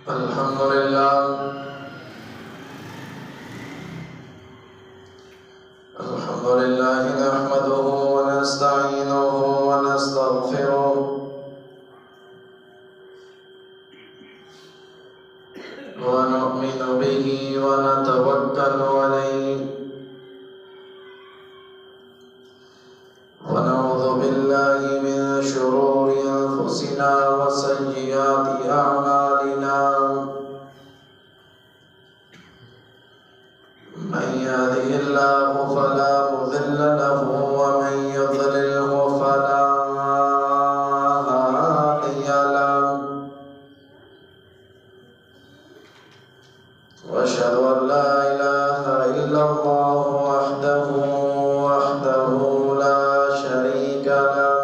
الحمد لله نحمده ونستعينه ونستغفره ونؤمن به ونتوكل عليه ونعوذ بالله من شرور أنفسنا وسيئات أعمالنا من يهده الله فلا مضل له ومن يضلله فلا هادي له وأشهد أن لا إله إلا الله وحده لا شريك له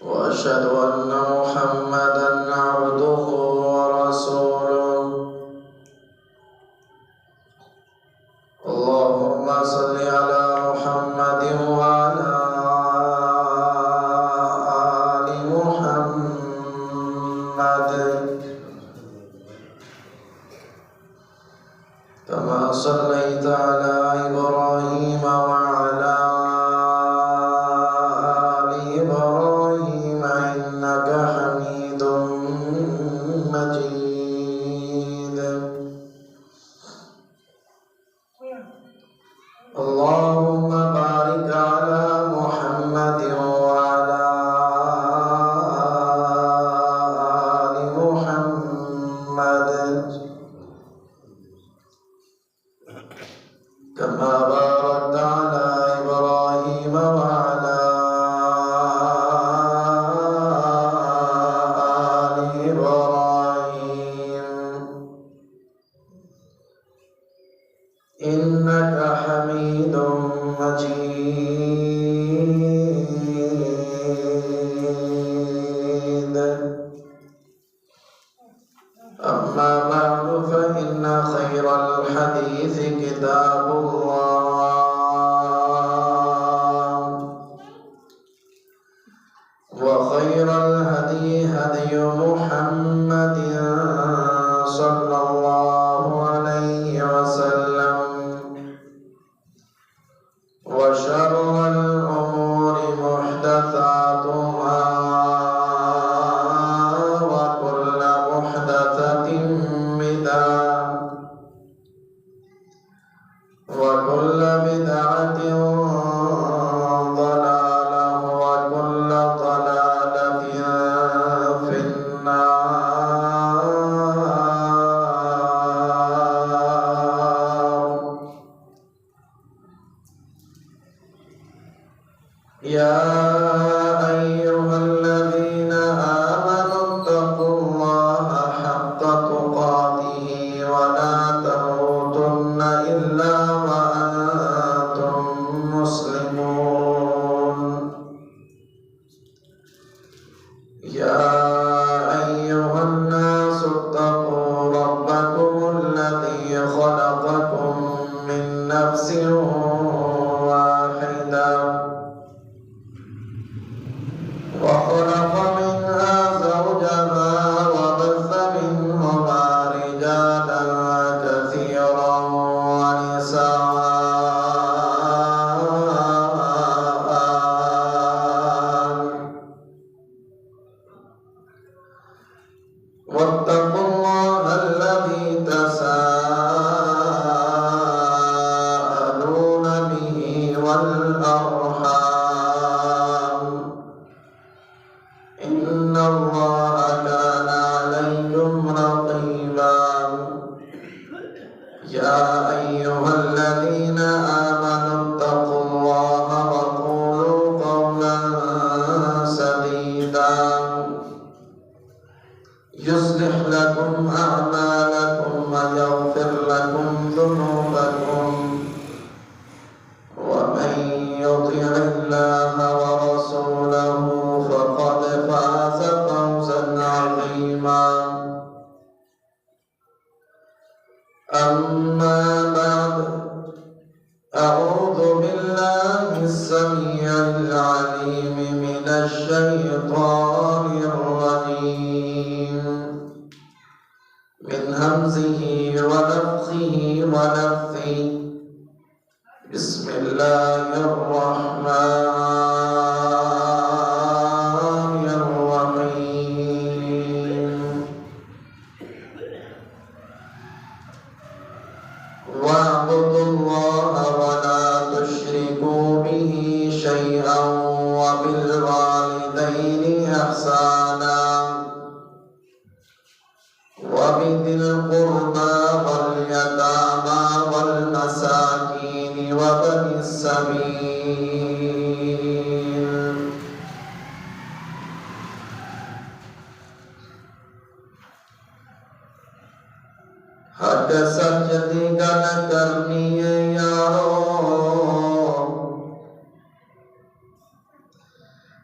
وأشهد أن محمدا عبده ورسوله اللهم صل على محمد وعلى آل محمد كما صليت على إبراهيم وعلى آل إبراهيم إنك حميد مجيد اللهم بارك على محمد وعلى آل محمد كما باركت على إبراهيم وعلى آل إبراهيم إنك حميد مجيد أما بعد فإن خير الحديث كتاب الله وخير الهدي هدي محمد صلى الله عليه وسلم وشر الأمور محدثاتها وكل محدثة بدعة وكل بدعة ضلالة وكل ضلالة في النار يا أيها الذين آمنوا اتقوا الله حق تقاته ولا تموتن إلا وأنتم مسلمون يا أيها الناس اتقوا ربكم الذي خلقكم من نفس واحدة وخلق منها زوجها وبث منهما رجالا كثيرا ونساء واتقوا الله الذي تساءلون به والأرحام إن الله كان عليكم رقيبا يا أيها الذين آمنوا اتقوا الله وقولوا قولا سديدا يصلح لكم أعمالكم ويغفر لكم ذنوبكم ومن يطع الله ورسوله فقد فاز فوزا عظيما أما بعد أعوذ بالله السميع العليم من الشيطان الرجيم ونفثه. بسم الله الرحمن الرحيم. واعبدوا الله ولا تشركوا به شيئا وبالوالدين إحسانا وبذي القربى واليتامى والمساكين وابن السبيل. حد سجدی گل کرنی ہے یارو،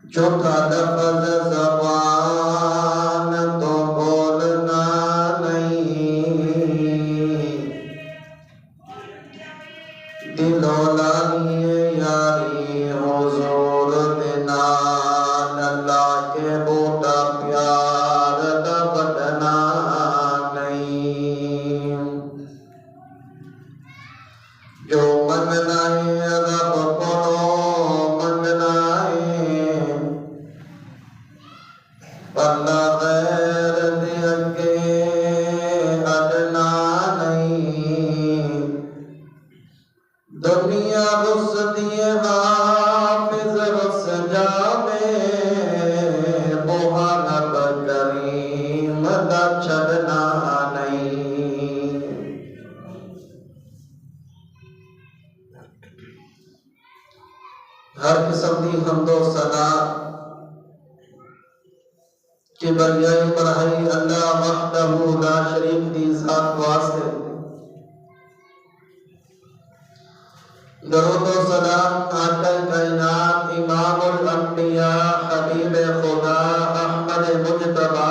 جھوٹا لفظ زبان تو بولنا نہیں، دلوں لانی یاری حضور دنان، اللہ کے بوٹا پیار دا بدنا نہیں. جو منگنا ہے رب کو منگنا ہے، اللہ غیر دے اگے اڈنا نہیں. دنیا رس دیے حافظ رس جاوے، بوہا نب کریم دا چھڑنا نہیں. ہر قسم دی حمد و ثنا کبریائی بڑھائی اللہ وحدہ لا شریک دی ذات واسطے. درود و سلام آقا کائنات امام الانبیاء حبیب خدا احمد مجتبی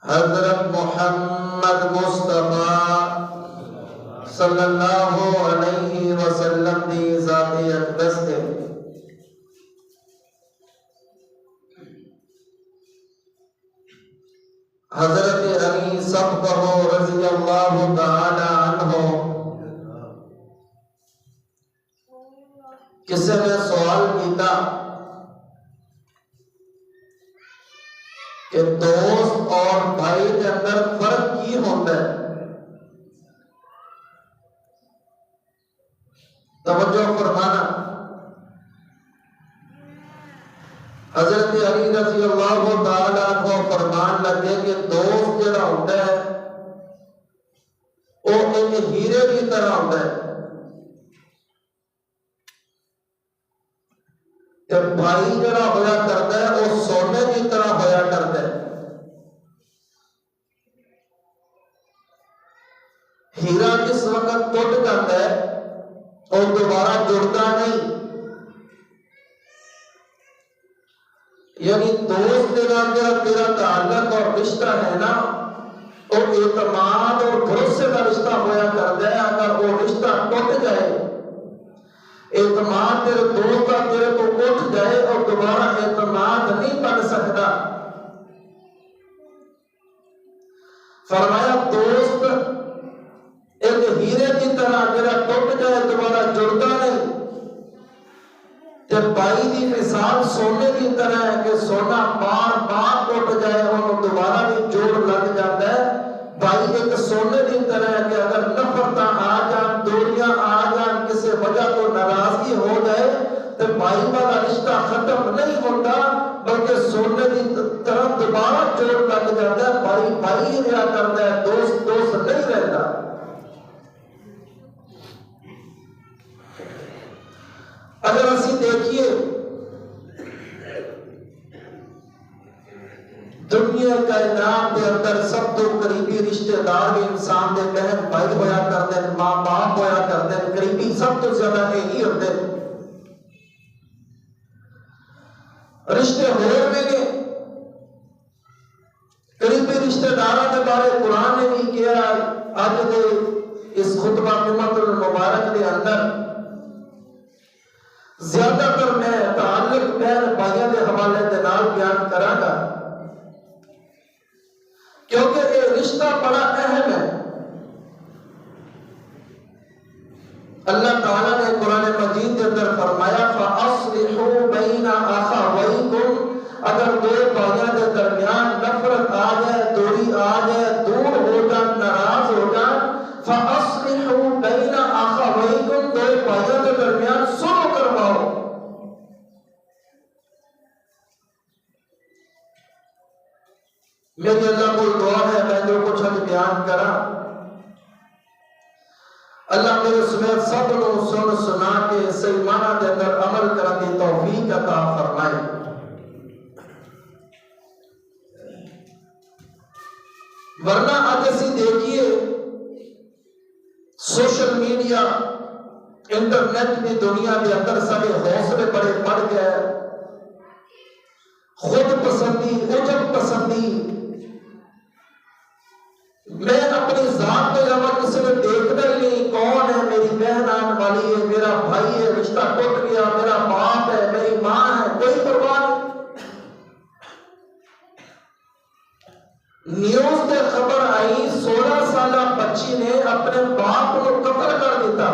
حضرت محمد مصطفیٰ صلی اللہ علیہ وسلم دی ذات اقدس دے. حضرت علی سب کہو رضی اللہ تعالی عنہ. کسی نے سوال کیتا کہ دوست اور بھائی کے اندر فرق کی ہوتا ہے؟ توجہ فرمانا. حضرت علی رضی اللہ تعالی عنہ فرمان لگے کہ دوست جڑا ہوتا ہے وہ ایک ہیرے کی طرح ہوتا ہے، کہ بھائی جڑا ہویا کرتا ہے وہ سونے کی طرح ہویا کرتا ہے. ہیرا جس وقت ٹوٹ جاتا ہے اور دوبارہ جڑتا نہیں. یعنی دوست تیرا تعلق اور رشتہ ہے نا، وہ اعتماد اور بھروسے کا رشتہ ہویا کرتا ہے. اگر وہ رشتہ ٹوٹ جائے، اعتماد تیرے دوست کا تیرے کو اٹھ جائے اور دوبارہ اعتماد نہیں بن سکتا. فرمایا دوست ایک ہیرے کی طرح جڑا ٹوٹ جائے دوبارہ جڑتا نہیں. جب بھائی دی مثال سونے کی طرح ہے کہ سونا بار بار ٹوٹ جائے اور دوبارہ بھی جوڑ لگ جاتا ہے. بھائی ایک سونے کی طرح ہے کہ اگر نفرتاں آ جان، دوریاں آ جان، کسی وجہ تو ناراضگی ہو جائے تو بھائی والا رشتہ ختم نہیں ہوتا بلکہ سونے کی طرح دوبارہ جوڑ لگ جاتا ہے. بھائی بھائی رہا کرتا ہے، دوست دوست نہیں رہتا. اگر اسی دیکھیے دنیا کائنات کے اندر سب تو قریبی رشتہ دار بھی انسان دے بہن بھائی ہویا کرتے ہیں، ماں باپ ہویا کرتے ہیں، قریبی سب تو زیادہ یہی ہوتے ہیں. رشتے ہوئے میں نے قریبی رشتہ داروں کے بارے قرآن نے بھی کیا. آج کے اس خطبہ جمعۃ المبارک کے اندر زیادہ تر میں تعلق بہن بھائیوں کے حوالے کے نال بیان کراں گا، کیونکہ یہ رشتہ بڑا اہم ہے. اللہ تعالیٰ نے قرآن مجید کے اندر فرمایا فَأَصْلِحُوا بَيْنَ أَخَوَيْكُمْ، اگر دو بھائیوں کے درمیان نفرت آ جائے، دوری آ جائے، دور ہو جائے، ناراض ہو جائے، فَأَصْلِحُوا بَيْنَ أَخَوَيْكُمْ، دو بھائیوں کے درمیان صلح کرواؤ۔ میری اللہ کو دعا ہے میں جو کچھ آج بیان کرا اللہ میرے سمیت سب لوگ سن سنا کے صحیح معنی کے اندر عمل کرنے کی توفیق عطا فرمائے۔ ورنہ آج اسی دیکھیے سوشل میڈیا انٹرنیٹ کی دنیا کے اندر سب حوصلے بڑے بڑھ گئے، خود پسندی، عجب پسندی، میں اپنی ذات کے علاوہ کسی نے دیکھنا ہی نہیں، کون ہے، میری بہن آنے والی ہے، میرا بھائی ہے، رشتہ ٹوٹ گیا، میرا باپ ہے، میری ماں ہے، کوئی پرواہ نہیں۔ نیوز کے خبر آئی 16 سالہ بچی نے اپنے باپ کو قتل کر دیتا۔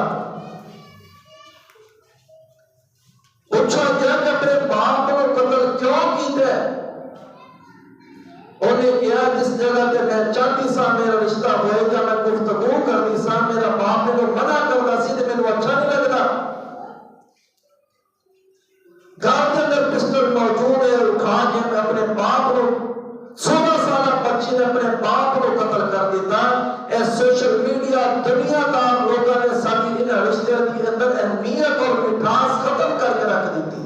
پوچھا گیا کہ اپنے باپ کو قتل کیوں کیتا ہے؟ انہیں کیا جس جگہ پہ میں چاہتی سا میرا رشتہ ہوئے گا، میں گفتگو کرتی سا، میرا باپ نے منع کرتا سی تو میرے اچھا نہیں لگتا۔ گھر کے اندر پسٹل موجود ہے، اٹھا کے میں اپنے باپ کو 16 سالہ بچی نے اپنے باپ کو قتل کر دیتا۔ اے سوشل میڈیا دنیا دار لوگوں نے ساری ان رشتے کے اندر اہمیت اور مٹھاس ختم کر کے رکھ دیتی۔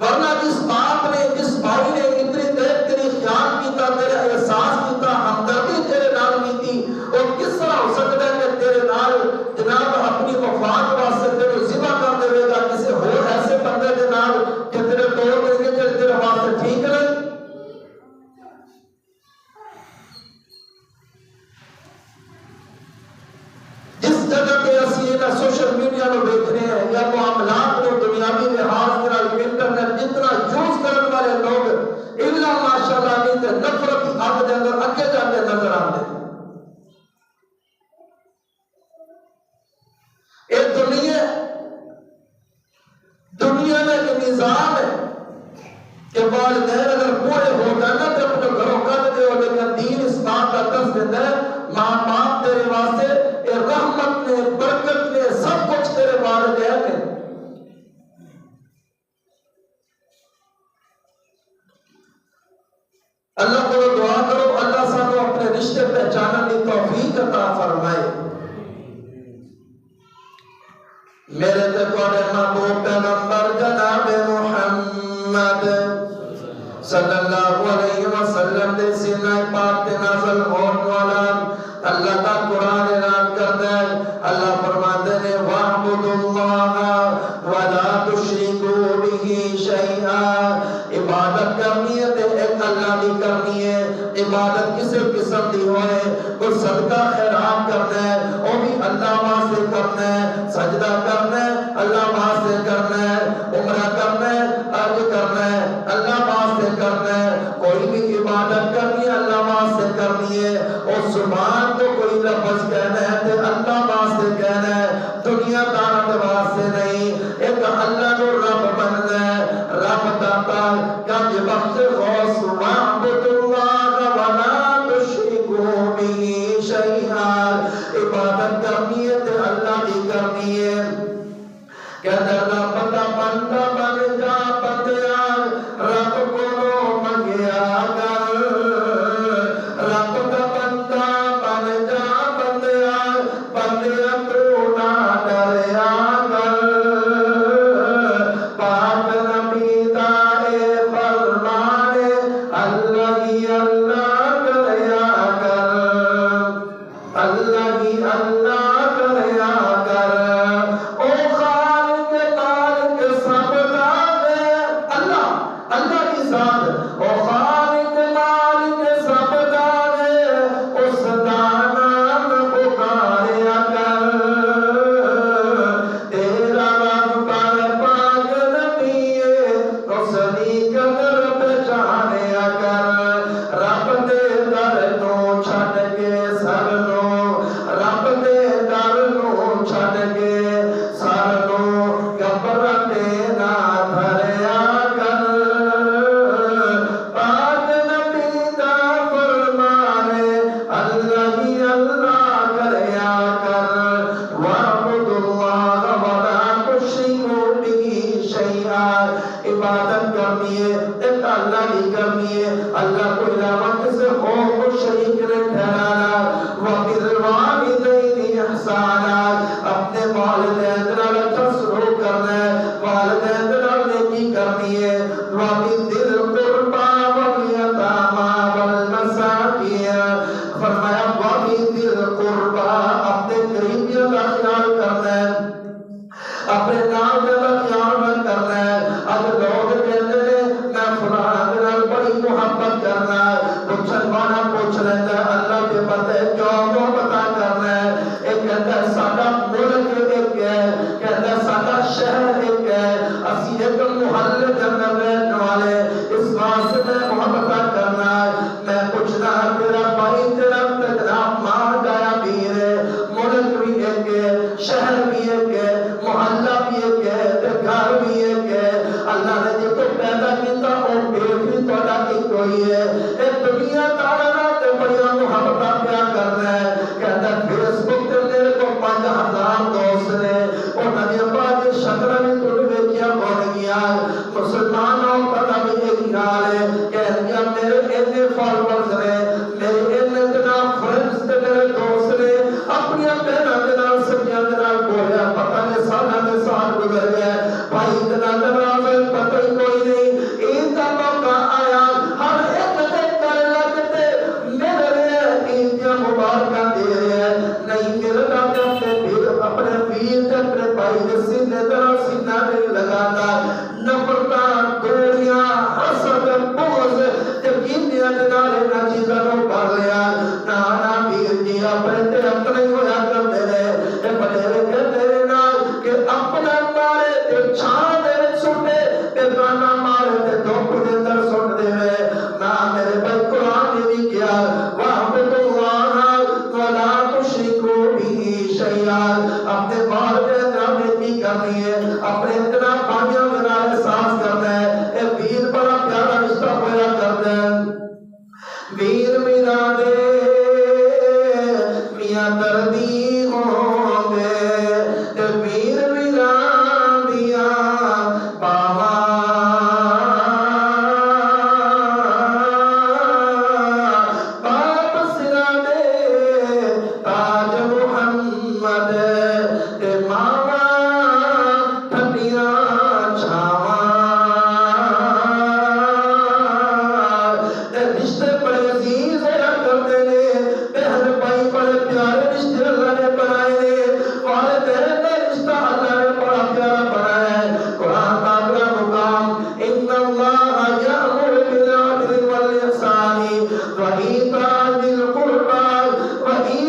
ورنہ جس باپ نے، جس بھائی نے اتنی دیر تیری خیال کیتا، تیرے احساس کیتا، ہمدردی تیرے نال کیتی، اور کس طرح ہو سکتا ہے کہ تیرے نال جناب اپنی مفاد واسطے تیرے ذبح کر دے گا کسی اور ایسے بندے کے نال کہ تیرے توڑ دے گے کہ تیرے واسطے ٹھیک نہیں؟ جس جگہ پہ اسی سوشل میڈیا کو دیکھنے ہیں یا معاملات کو دنیاوی لحاظ انٹرنیٹ جتنا یوز کرنے والے لوگ الا ماشاءاللہ نہیں تے نفرت کی آگ دے اندر اگے جاتے نظر آتے۔ ایک دنیا میں ایک نظام ہے کہ والدین اگر بوڑھے ہو جانا تو اپنے گھروں کر دے، اور لیکن دین اس بات کا درس دیتا ہے ماں باپ تیرے واسطے رحمت نے، برکت نے، سب کچھ تیرے والدین نے۔ اللہ کو دعا کرو اللہ سانو اپنے رشتے پہچاننے کی توفیق عطا فرمائے۔ میرے تے تواڈے محبوب پیغمبر جناب محمد صلی اللہ علیہ وسلم دے سینہ پاک تے نازل ہون والا اللہ کا قرآن اعلان کرتا ہے، اللہ فرماتے ہیں وَاعْبُدُوا اللَّهَ وَلَا تُشْرِكُوا بِهِ شَيْئًا، عبادت کرنی ہے تے ایک اللہ کی کرنی ہے۔ عبادت کسی قسم دی ہوئے، کوئی صدقہ خیرات کرنا ہے وہ بھی اللہ واسطے کرنا ہے، سجدہ کرنا ہے اللہ واسطے کرنا ہے، عمرہ کرنا ہے حج کرنا ہے اللہ واسطے کرنا ہے، کوئی بھی عبادت کرنی ہے اللہ واسطے کرنی ہے، اور زبان کو کوئی لفظ کہنا ہے تے اللہ واسطے کہنا ہے، دنیا دار کے واسطے نہیں۔ ایک اللہ کو رب بننا ہے، رب داتا گنج بخش غوث وَاعْبُدُوا اللَّهَ وَلَا تُشْرِكُوا بِهِ شَيْئًا، عبادت کرنی ہے تے اللہ کی کرنی ہے۔ کہتا رب دا بندہ بن جا بندیا، رب کو منگیا کر، رب دا بندہ بن جا بندیا، بندیا تو نہ ڈریا کر، پاک نبی دا اے فرمان اللہ ہی اللہ کریا کر، اللہ ہی اللہ کریا کر، او خالق مالک سب دا ہے، اللہ کی ذات او خالق مالک سب دا ہے، اس دا نام پکاریا کر، تیرا رب پر پاک نبی اس دی قدر پہچانیا کر، رب دے در تو چھڈ کے سر نو کیا فرمایا وَبِذِي الْقُرْبَى اپنے قریبیوں کا خیال کرنا ہے اپنے نام کا خیال نہ کرنا ہے اگر لوگ کہتے ہیں میں فلاں نال بڑی محبت کرنا پوچھن والا پوچھ لیتا ہے اللہ کے پتہ جو محبت کرنا ہے ایک کہتا ہے ساڈا ملک ایک ہے کہتا ہے ساڈا شہر ایک ہے اسی ایک محلے کے اندر رہنے والے اس واسطے میں محبت کرنا میں پوچھنا تیرا بھائی تیرا تیرا ماں گایا بھی ہے ملک بھی ایک ہے شہر بھی ایک ہے محلہ بھی ایک ہے گھر بھی ایک ہے اللہ نے جو تو پیدا کیتا اور پیٹ بھی توڑا کی کوئی ہے ایک دنیا تارا تے بڑی محبت کیا کرنا ہے کہتا ہے فیس بک تے میرے کو 5000 دوست نے اور نبی پاک شکر بھی تو نے کیا بول گیا مسلمانوں کا بھی ایک حال ہے کہ میرے اتنے فالوورز نے میرے اتنا فرینڈز تے میرے دوست نے اپنی بہنوں کے نال سکیاں کے نال بولیا پتہ نہیں سالہ میں سال گزر گیا بھائی اتنا ناراض پتہ ہی کوئی نہیں عید کا موقع آیا ہر ایک دے کر لگتے میرے لیے عید کا مبارکہ دے رہے ہیں نہیں میرے نام اپنے ویر اپنے بھائی کے سینے طرح سینہ نہیں لگاتا نفرتاں دوریاں حسد بغض یقینیاں نالے نہ چیزاں نو پڑھ لیا نانا ویر جی اپنے ہویا کرتے رہے بڑے کہتے رہے نا کہ اپنا مارے تے چھان دے سٹے تے گانا مارے تے دھوپ دے اندر سٹ دے نا میرے بھائی قرآن نے بھی کیا وَعْبُدُوا اللَّهَ وَلَا تُشْرِكُوا بِهِ شَيْئًا اپنے والدین نے نیکی کرنی ہے اپنے اتنا بھائیوں کے نال احساس کرنا ہے اے ویر بڑا پیارا رشتہ ہویا کرتا ہے ویر میرا دے میاں دردی ہوں گے تے ویر میرا دیا باوا باپ سرا دے تاج محمد تے ماما ٹھنڈیاں چھاواں تے رشتے بڑے عزیز ہویا کرتے نے بہن بھائی بڑے پیارے رشتے اللہ نے بنائے نے والدین کا رشتہ اللہ نے بڑا پیارا بنایا ہے قرآن کا بڑا مقام ان اللہ یأمر بالعدل والإحسان وإیتاء ذی القربى وینہی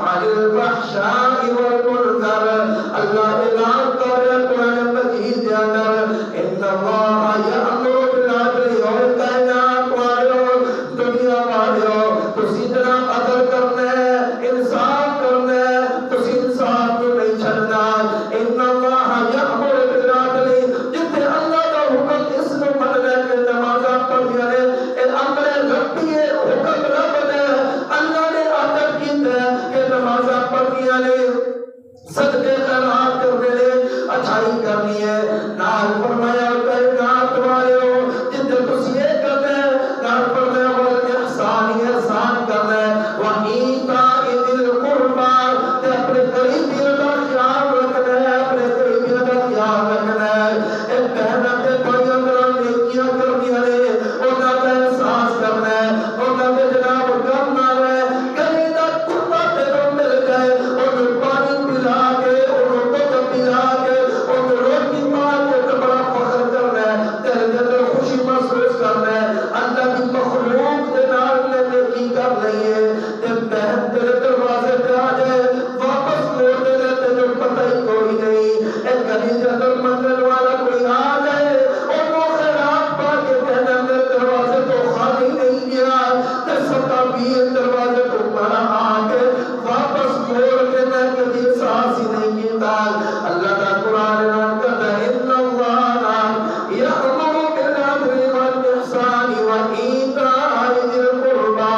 عن الفحشاء والمنکر اللہ اعلان کر رہا ہے قرآن مجید کے اندر ان اللہ یأمر بالعدل اور کائنات والوں دنیا والوں تسی جناب عدل کرنا ہے انصاف کرنا ہے تسی انصاف کو نہیں چھڑنا ان اللہ یأمر بالعدل جتنے اللہ کا حکم اس نے مننا کہ نمازاں پڑھیا نے اے امر ربی ہے حکم رب نے اللہ نے عادت کی ہے کہ نمازاں پڑھیا نے صدقے خیرات کرنے نے اچھائی کرنی ہے نال فرمایا کائنات والوں جتنے تسی یہ کرنا ہے نال فرمایا والإحسان احسان کرنا ہے وإیتاء ذی القربى تے اپنے قریبیوں کا خیال رکھنا ہے اپنے قریبیوں کا خیال رکھنا ہے اے بہن اپنے بھائیوں کے نیکیاں کرنی ہے انہاں کا احساس کرنا ہے انہاں کے جناب غم نہ رہے کہیں نہ کتا تینوں مل جائے انہوں پانی پلا کے انہوں دودھ پلا کے انہوں روٹی پا کے تو بڑا فخر کرنا ہے تیرے اندر خوشی محسوس کرنا ہے اللہ کی مخلوق کے نال نے نیکی کر رہی ہے تے بہن تیرے دروازے پہ آ جائے واپس موڑ دے لیتے جو پتہ ہی کوئی نہیں اے گلی کے اندر منگل والا کوئی آ جائے اور وہ خیرات پا کے کہنا میرے دروازے تو خالی نہیں گیا تے ستا بھی دروازے کو بڑا آ کے واپس موڑ کے میں کبھی احساس ہی نہیں کیتا اللہ کا قرآن اعلان کرتا ہے ان اللہ یأمر بالعدل والإحسان وإیتاء ذی القربى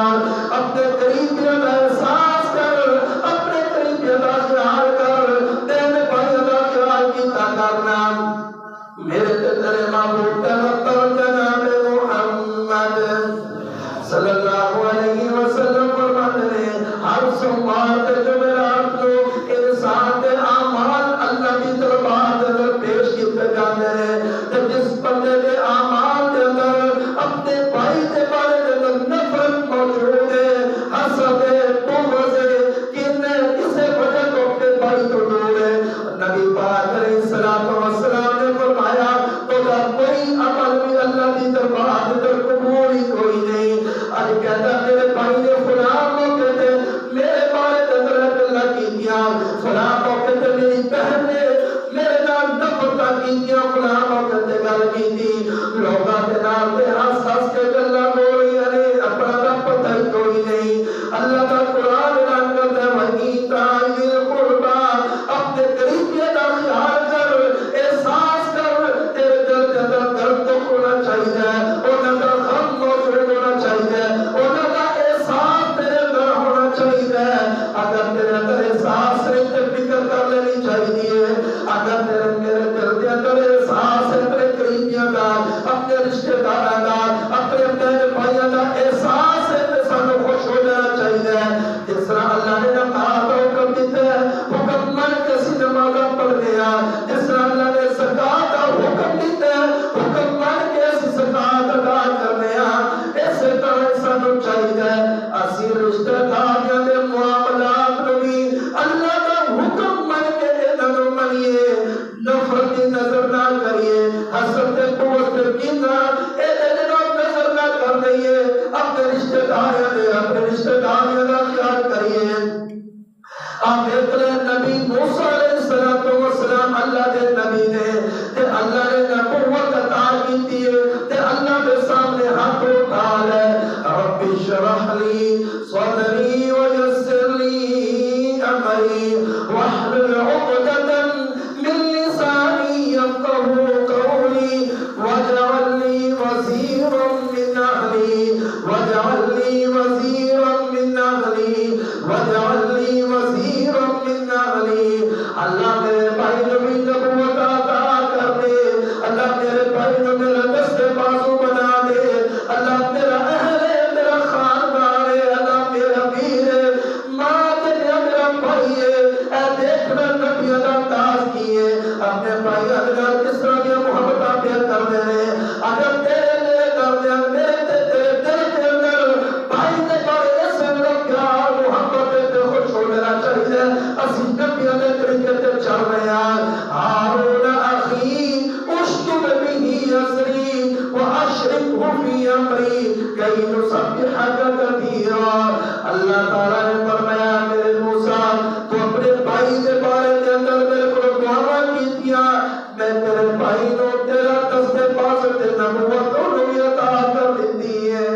اپنے قریبیوں کا احساس کر اپنے قریبیوں کا خیال کر تیرے بھائیوں کا خیال کیتا کرنا میرے تیرے محبوب پیغمبر جناب محمد صلی اللہ علیہ وسلم فرماتے ہیں ہر سوموار تے جمعرات کو انسان دے اعمال اللہ کی دربار دے اندر پیش کیتے جاندے ہیں تے جس بندے دے اعمال دے اندر اپنے بھائی دے بارے نو چاہیے اسی رشتہ داریاں دے معاملات نو بھی اللہ دا حکم من کے انہاں نو منیے نفرت دی نظر نہ کریے حسد تے بغض تے کینہ اے نظر نہ کر دئیے اپنے رشتہ داریاں دا خیال کریے آپ دیکھ لیں نبی موسیٰ علیہ السلام اللہ دے نبی نے تے اللہ نے نبوت عطا کی ہے تے اللہ دے سامنے ہاتھ اٹھا لے رب اشرح لی صدری ویسر لی امری واحلل عقدۃ من لسانی یفقهوا قولی واجعل لی وزیرا من اہلی واجعل لی وزیرا من اہلی واجعل لی وزیرا من اہلی اللہ میرے بھائی نبی نبوت عطا کر دے اللہ میرے بھائی نو میرا دست بازو بنا دے اللہ میرا اہل ہے میرا خاندان ہے اللہ میرا ویر ہے ماں تے میرا بھائی ہے اے دیکھنا نبی دا تاج کیے اپنے بھائی اگر کس طرح کی محبت پہ کر دے رہے اگر تیرے میرے کر دے میرے تے تیرے دل کے اندر بھائی دے بارے ایسے میرا پیار محبت تے خوش ہو لینا چاہیے اسی نبی دے طریقے تے چل رہے ہیں ہارون اخی اشتد به ازری واشرکه فی امری کئی نسبحک کثیرا اللہ تعالیٰ نے فرمایا میرے موسیٰ تو اپنے بھائی دے بارے دے اندر میرے کو دعا کی دیا میں تیرے بھائی نو تیرا دست بازت نبوت نو عطا کر دیتی ہے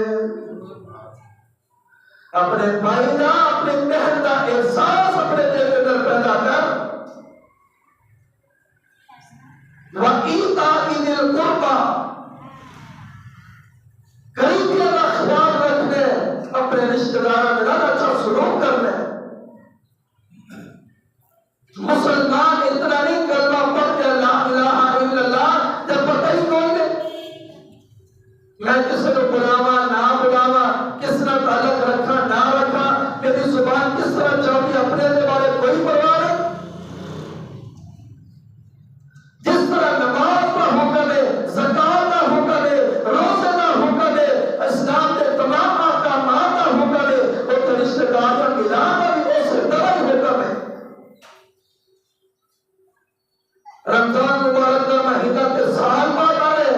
اپنے بھائی دا اپنے بہن دا احساس اپنے دل کے اندر پیدا کر وَإِيتَاءِ ذِي الْقُرْبَى قریبیوں کا خیال رکھنے اپنے رشتہ داروں میں اچھا سلوک کرنے مسلمان اتنا نہیں کلمہ پڑھ کے لا الہ الا اللہ جب پتہ ہی کوئی نہیں میں کسی کو بلاوا نہ بلاوا کس طرح تعلق رکھا نہ رکھا میری زبان کس طرح چلتی اپنے دے بارے کوئی پرواہ نہیں جس طرح نماز کا حکم ہے زکات کا حکم ہے روزے کا حکم ہے اسلام کے تمام احکامات کا حکم ہے اور رشتہ داریاں ملانا بھی اسی طرح ہی حکم ہے رمضان مبارک کا مہینہ کے سال بعد آ رہے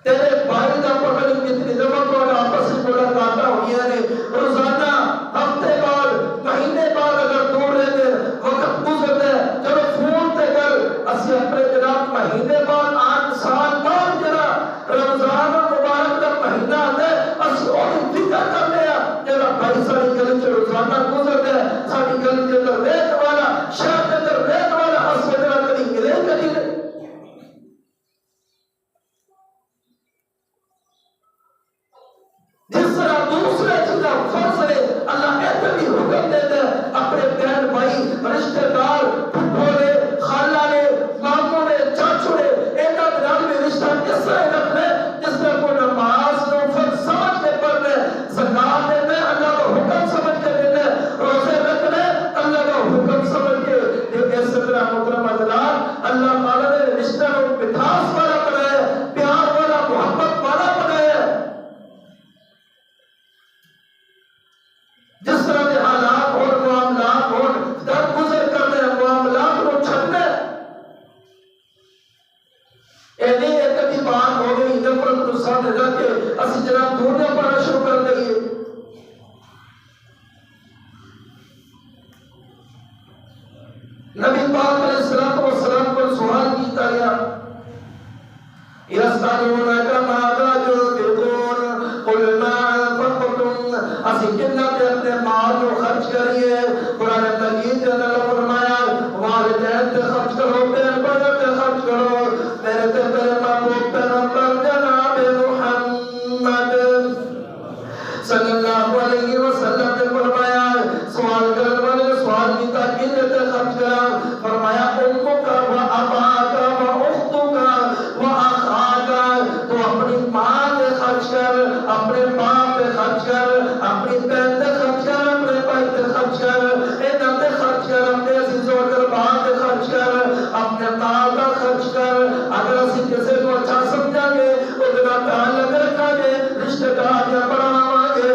تیرے بھائی کا پکڑی کتنی دفعہ کو آپس میں ملاقاتیں ہوئی ہیں روزانہ ہفتے بعد مہینے بعد اگر دور رہتے وقت گزرتے چلو فون تے کر اسی اپنے جناب مہینے بعد 8 سال بعد جنا رمضان مبارک کا مہینہ آتا ہے اسی اور فکر کرنے جنا بھائی ساری گلی سے روزانہ گزرتے ساری گلی کے اندر ریت والا شہر کے اندر ریت والا اسی جنا کدی ملے کدی نہیں جس طرح دوسرے چیزیں فرض ہے اللہ ایسے بھی حکم دیتے ہیں اپنے بہن بھائی رشتہ دار پھوپھولے خالہ نے ماموں نے چاچو نے ایک آدمی میں رشتہ کس طرح رکھنے جس میں کو نماز نو فرض سمجھ کے پڑھنے زکات دینے اللہ کا حکم سمجھ کے دینے روزے رکھنے اللہ کا حکم سمجھ کے اس طرح محترم حضرات اللہ تعالیٰ نے رشتہ کو مٹھاس والا بنایا پیار والا محبت والا بنایا جس طرح کے حالات اور معاملات اور در گزر کرنے معاملات کو چھڑنے ایڈی ایک ادھی بات ہو گئی نفرت کو سامنے رکھ کے اسی جناب دنیا پڑھنا شروع کر دئیے نبی پاک علیہ السلام پر سوال کیتا گیا یسألونک ماذا ينفقون قل ما انفقتم اسی کتنا پہ اپنے مال کو خرچ کریے قرآن مجید نے اللہ فرمایا والدین پہ خرچ کرو بہن بھائیوں پہ خرچ کرو میرے تے میرے محبوب پیغمبر جناب محمد صلی اللہ علیہ وسلم نے فرمایا سوال کرنے والے نے سوال کی تاکید تے خرچ کرا فرمایا امک و اباک و اختک و اخاک تو اپنی ماں پہ خرچ کر اپنے باپ پہ خرچ کر اپنی بہن پہ خرچ کر اپنے بھائی پہ خرچ کر انہاں پہ خرچ کر اپنے عزیزوں اور باپ پہ خرچ کر اپنے مال کا خرچ کر اگر اسی کسی کو اچھا سمجھا گے اتنا تعلق رکھا گے رشتہ داریاں بڑھاواں گے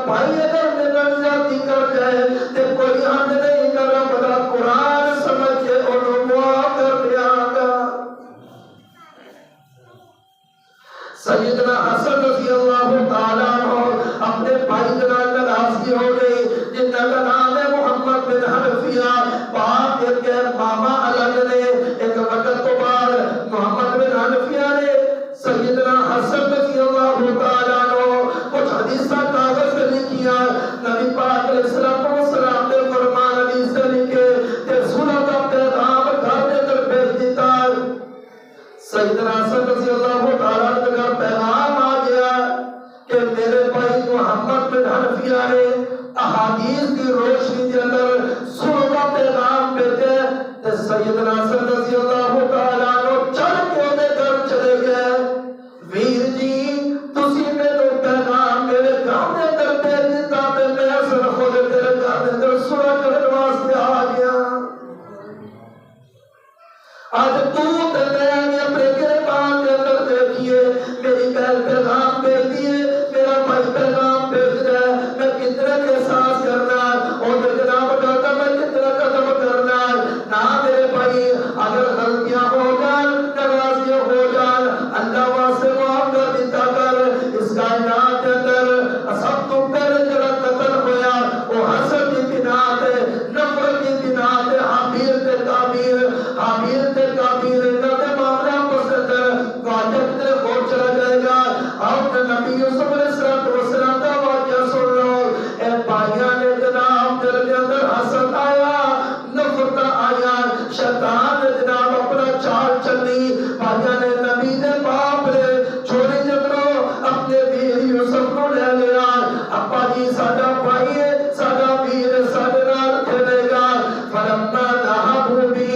بھائی اگر میرا زیادتی کر جائے تے کوئی حد نہیں کر رہا قرآن سمجھ کے انہوں معاف کر دیا گا. سیدنا حسن رضی اللہ تعالیٰ عنہ اپنے بھائی جناب ناراضگی ہو گئی جن کا نام ہے محمد بن حنفیہ. باپ کے ماما الگ نے. ایک وقت تو بعد محمد بن حنفیہ نے سیدنا حسن رضی اللہ تعالیٰ عنہ کچھ حدیثہ کاغذ میں لکھیا. نبی پاک علیہ السلام نے فرمان حدیث سے لکھے کہ سنہ کا پیغام گھر دے کر بھیج دیتا. سیدنا حسن رضی اللہ تعالیٰ عنہ کا پیغام آ گیا کہ میرے بھائی محمد بن حنفیہ نے احادیث کی روشنی کے اندر سنو کا پیغام بھیجے. سیدنا حسن رضی اللہ تعالیٰ عنہ چل کے انہیں گھر چلے گئے. ویر جی تسی میرے پیغام میرے گھر دے اندر بھیج دیتا تے میں حسن خود تیرے گھر دے اندر سنو کرنے واسطے آ گیا. آج تو تے میں اپنے گربان کے اندر دیکھیے میری بہن پیغام بھیج دیے میرا بھائی پیغام بھیج رہا ہے. میں کتنے کے احساس کرنا اور جناب کہتا میں کتنا قدم کرنا. نہ میرے بھائی اگر غلطیاں ہو جائیں ناراضیاں ہو جائیں اللہ واسطے معاف کر دیتا کر. اس کائنات کے اندر سب تو پہلے جڑا قتل ہویا وہ حسد کی بنا تے نفرت کی بنا تے حابیل تے قابیل حابیل تے قابیل انہاں دے معاملہ پسند واجب تے ہو چلا جائے گا. آپ نے نبی یوسف علیہ السلام کا واقعہ سن لو. اے بھائیاں نے جناب دل کے اندر حسد آیا نفرت آیا شیطان نے جناب اپنا چال چلی. بھائیاں نے نبی نے باپ نے چھوڑی جترو اپنے ویر یوسف کو لے لیا. ابا جی ساڈا بھائی ہے ساڈا ویر ہے ساڈے نال کھیلے گا. فلما ذهبوا به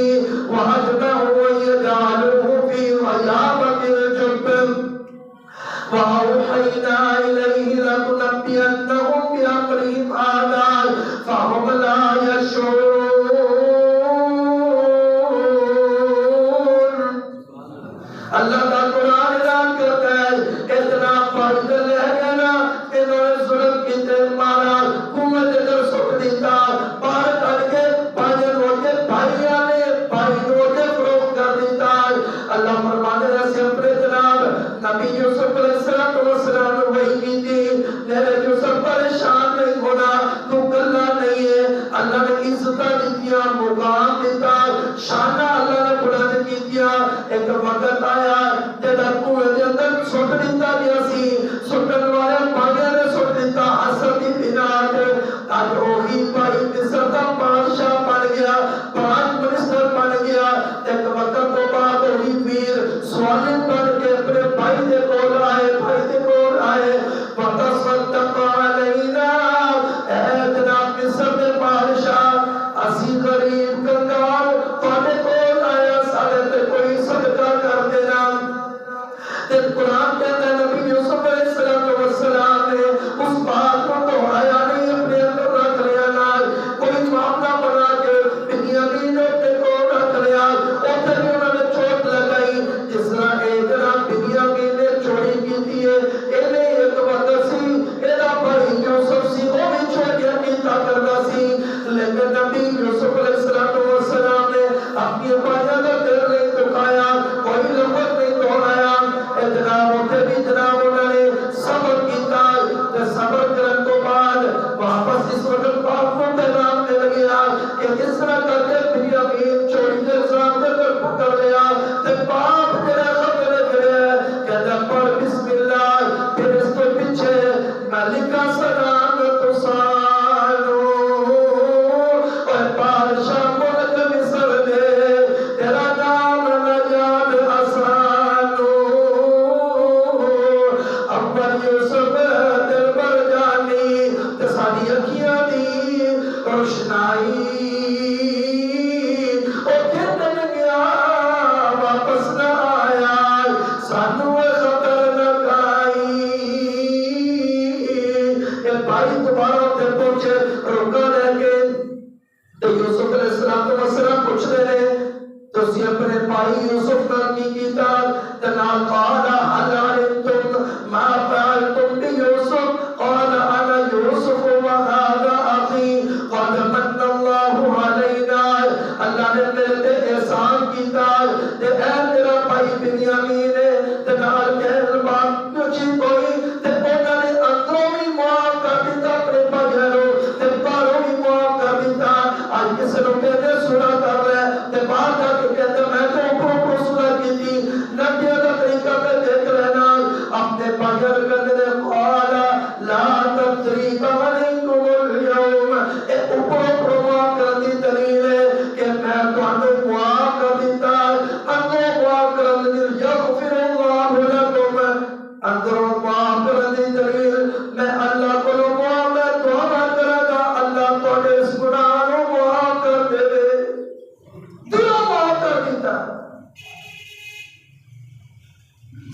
وهجمه يجعله في غيابة الجب وأوحينا إليه لتنبئنهم بأمرهم هذا فهم لا يشعرون. اللہ کا قرآن اعلان کرتا ہے اتنا فائدہ لے گیا نا انہوں نے ظلم کی تے مارا قوت ادھر سٹ دیتا باہر کر کے بھائی روٹے بھائیاں نے بھائی روٹے فروخت کر دیتا. اللہ فرمانے سے اپنے جناب نبی یوسف علیہ السلام نے وہی کی تھی میرے یوسف پریشان نہیں ہونا تو کلا نہیں ہے. اللہ نے عزت دیا مقام دیتا شانہ اللہ نے بلند کی دیا. ایک وقت آیا جب کنویں دے اندر سٹ دیتا گیا سی سٹن والے بھائیاں نے سٹ دیتا حسد کی بنا تے. آج وہی بھائی مصر دا بادشاہ بن گیا پرائم منسٹر بن گیا. ایک وقت تو بعد وہی ویر سوالن بن کے اپنے بھائی دے کول آئے بھائی دے کول آئے وتصدق علینا. اے جناب مصر دے بادشاہ اسی غریب کنگال تواڈے کول آیا ساڈے تے کوئی صدقہ کر دینا. تے قرآن کہتا ہے نبی یوسف علیہ السلام نے اس بات کو دہرایا نہیں اپنے اندر رکھ لیا نہ کوئی معاملہ بنا کے بنیامین اپنے کو رکھ لیا. اتنے بھی انہوں نے چوٹ لگائی جس طرح ایک جناب بنیامین نے چوری کی تھی انہیں ایک وقت سی ایدہ بھائی یوسف سی وہ بھی چوریاں کیتا کرنا سی. لیکن نبی یوسف علیہ السلام نے اپنی بھائیوں کا دل نہیں دکھایا کوئی لفظ نہیں دہرایا. جناب اتنے بھی جناب انہوں نے صبر کیتا. صبر کرنے تو بعد واپس اس وقت باپ کو پیغام دے لگیا کہ کس طرح کر کے بنیامین چوری کے سامنے پر پکڑ لیا. تے باپ تیرا خبر کرے کہتا پڑھ بسم اللہ پھر اس کے پیچھے ملکہ سلام تو سالو اور بادشاہ ملک مصر دے تیرا نام نجات آسانو. اول یوسف دل بر جانی تے ساری اکھیاں دی روشنائی او کھڑن گیا واپس نہ آیا سانو خبر نہ کائی. یہ بھائی دوبارہ تے پہنچے روکا لے کے تے یوسف علیہ السلام پوچھ رہے تو اسی اپنے بھائی یوسف کا کی کیتا تنال قال هل علمتم ما فعلتم بيوسف قال انا يوسف بیان کرنے دے قال لا تثریب علیکم اليوم، اے اوپر معاف کرن دی دلیل ہے کہ میں تانوں معاف کر دیتا، اگوں معاف کرن دی یغفر اللہ لکم، اندروں معاف کرن دی دلیل میں اللہ کو معاف میں توبہ کرا گا، اللہ تواڈے اس گناہ نوں معاف کر دے، دلوں معاف کر دیتا۔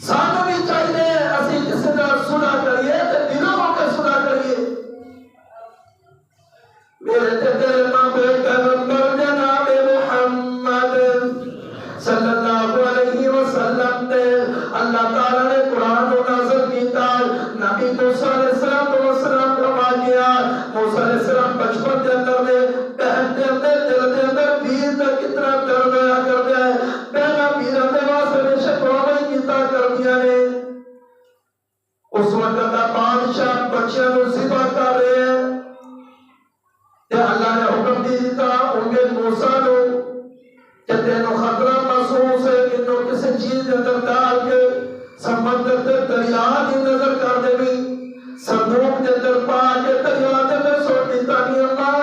سانوں بھی چاہیے اسی کسی کا صلح کریے تے دلوں ہو کے صلح کریے۔ میرے تے تیرے محبوب پیغمبر جناب محمد صلی اللہ علیہ وسلم تے اللہ تعالیٰ نے قرآن کو نازل کیتا۔ نبی موسیٰ علیہ السلام کا واقعہ، موسیٰ علیہ السلام بچپن کے اندر میں بہن کے اندر دل کے اندر ویر کا کتنا ڈر گیا کر دیا ہے، پہلا ویران دے واسطے میں شکوائی کیتا کر دیا نے۔ اس وقت کا بادشاہ بچیاں کو ذبح کر رہے ہیں تے اللہ نے حکم دی دیتا ان کے موسیٰ کو کہ تینوں خطرہ محسوس ہے، انہوں کسی چیز کے اندر ڈال کے سمندر تے دریا کی نظر کر دے بھی، صندوق کے اندر پا کے دریا دے میں سوٹ دیتا نہیں اللہ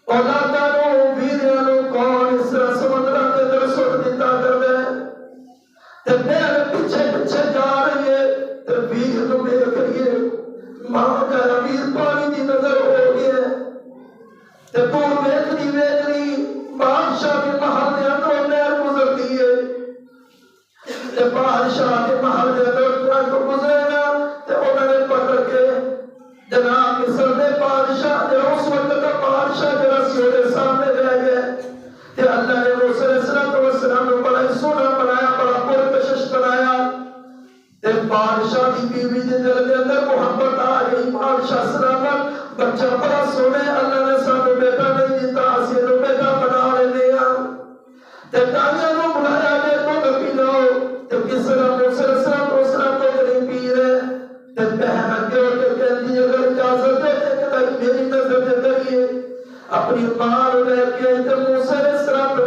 اولادہ نو ویریاں نو کون اس طرح سمندر کے اندر سوٹ دیتا کر دے تے پہلے پیچھے پیچھے جا رہی ہے تے ویر نو دیکھ رہی ہے، ماں کا ویر پانی کی نظر ہو گیا تے دور ویکھ رہی بادشاہ کے محل دے اندر نہر گزرتی ہے تے بادشاہ کے محل دے اندر کو گزرے گا تے انہوں نے پکڑ کے جناب مصر دے بادشاہ تے اس وقت کا بادشاہ جڑا سی دے سامنے لے گئے تے اللہ نے موسیٰ علیہ السلام کو بڑا سونا بنایا، بڑا پرکشش بنایا تے بادشاہ کی بیوی دے دل کے اندر محبت آ گئی، بادشاہ سلامت بچہ بڑا سونے، اللہ نے سانو بیٹا نہیں دیتا، اسی نو بیٹا بنا لینے تے تالیاں نو بلایا گیا تو نبی لو تے کس طرح موسیٰ علیہ السلام کو غریب پیر ہے تے بہن اگے ہو کے کہتی ہے اگر اجازت دے تے کہ میری نظر دے کریے اپنی ماں لے کے تے موسیٰ علیہ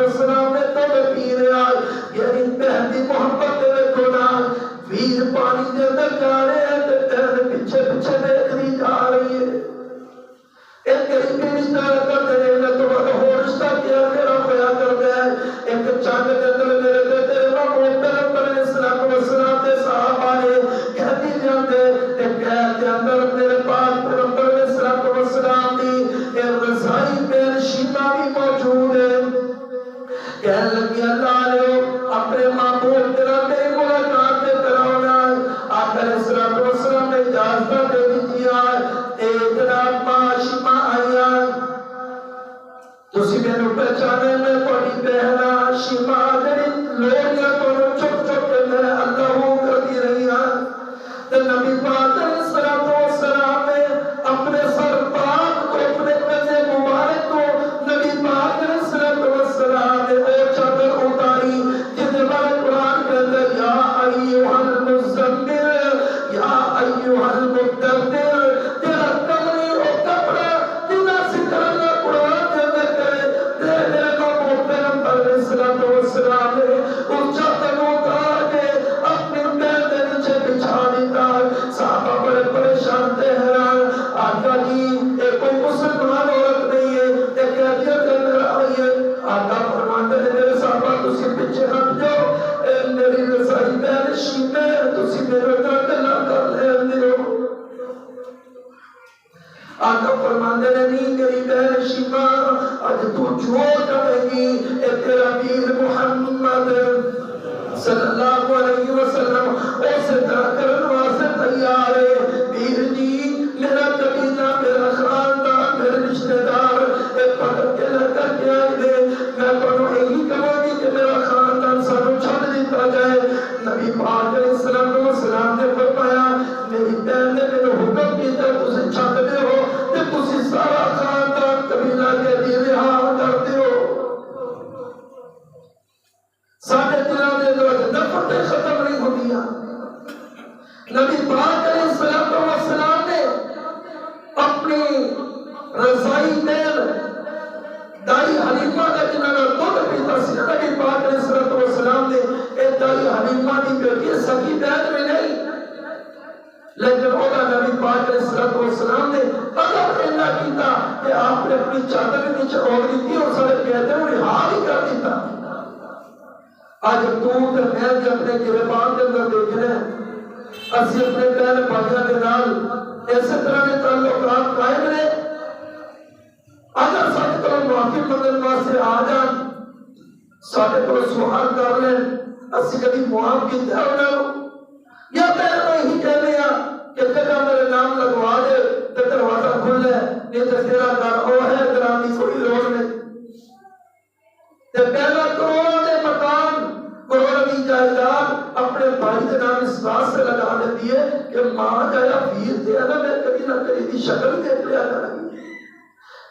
السلام نے تو پیر ہے یعنی بہن دی محبت دے دیکھو نا، ویر پانی دے اندر جا رہے ہیں تے بہن پیچھے پیچھے دیکھ رہی جا رہی ہے، ایک غریبی رشتہ کر دے رہے تو بعد ہو رشتہ کیا میرا ہویا کر دے ایک چاند کے اندر میرے دے تیرے محبوب پیغمبر علیہ السلام دے صحابہ نے کہتی جاندے ایک قید کے اندر میرے پاک پیغمبر علیہ السلام دی ایک رضائی بین شیما بھی موجود ہے، کہنے لگی اللہ نے اپنے محبوب تیرا میری ملاقات دے کراؤنا، آپ علیہ السلام نے اجازت دے دی ایک جناب ماں شیما آیا تسی میں نو پہچانے میں پڑی بہنا شیما جنی لوگیاں تو نو چھپ چھپ کے میں اللہ کر دی رہی تے نبی پاک علیہ السلام نے اپنے سر پاک کو اپنے قدے مبارک کو نبی پاک علیہ السلام نے او چادر اتاری جن بارے قرآن کے اندر یا ایوہ المزمل یا ایوہ المدبر آقا فرماندے نے نہیں میری بہن شیما اج تو جو کرے گی اے تیرا ویر محمد صلی اللہ علیہ وسلم اسے طرح کرن واسطے تیار ہے، ویر جی میرا قبیلہ میرا خاندان میرے رشتہ دار اے پکڑ کے لے کر کے آئے دے، میں تمہیں یہی کہوں گی کہ میرا خاندان سانو چھوڑ دیتا جائے۔ نبی پاک علیہ السلام نے فرمایا میری بہن نے میرے حکم کیا تسی چھوڑ دے ہو تے تسی سارا خاندان قبیلہ کے لیے رہا کر دیو، سارے دلوں دے اندر نفرتیں ختم نہیں ہوندیاں۔ نبی پاک علیہ السلام نے اپنی رضائی دل دائی حلیمہ کا جنہوں نے دودھ پیتا سی، نبی پاک علیہ السلام نے ایک دائی حلیمہ کی بیٹی سکی بہن میں نہیں لیکن اوہ نبی پاک علیہ السلام نے اگر اینا کیتا کہ آپ نے اپنی چادر کے نیچے اوڑھ دی تھی اور سارے کہتے ہیں انہیں ہار ہی کر دیتا. آج دور تے میں بھی اپنے گریبان کے اندر دیکھ رہے ہیں اسی اپنے پہلے بھائیوں کے نال ایسے طرح کے تعلقات قائم رہے. اگر ساتھ کو معافی منگن واسطے آ جان ساتھ کو سوال کر لیں اسی کبھی معاف کیتے ہیں انہوں یا پہلے تو ہی کہہ لیا کہ جگہ میرے نام لگوا دے تو دروازہ کھل لے نہیں تو تیرا گھر او ہے گرانی کوئی لوڑ نہیں. تے پہلا کروڑ دے مکان کروڑ کی جائیداد اپنے بھائی کے نام اس بات سے لگا دیتی ہے کہ ماں جایا ویر دے نا میں کبھی نہ کبھی دی شکل دیکھ لیا کریں گی.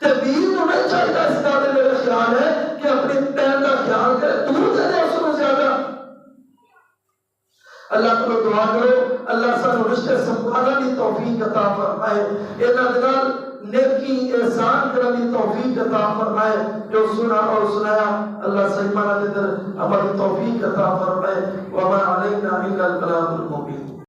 تے ویر نو نہیں چاہیے اس کا میرا خیال ہے کہ اپنی بہن کا خیال کرے دور دے اس کو زیادہ. اللہ کو دعا کرو اللہ سانو رشتے سنبھالنے کی توفیق عطا فرمائے. انہاں دے نال نیکی احسان کرنے کی توفیق عطا فرمائے. جو سنا اور سنایا اللہ صحیح معنی دے اندر عمل توفیق عطا فرمائے. وما علینا الا البلاغ المبین.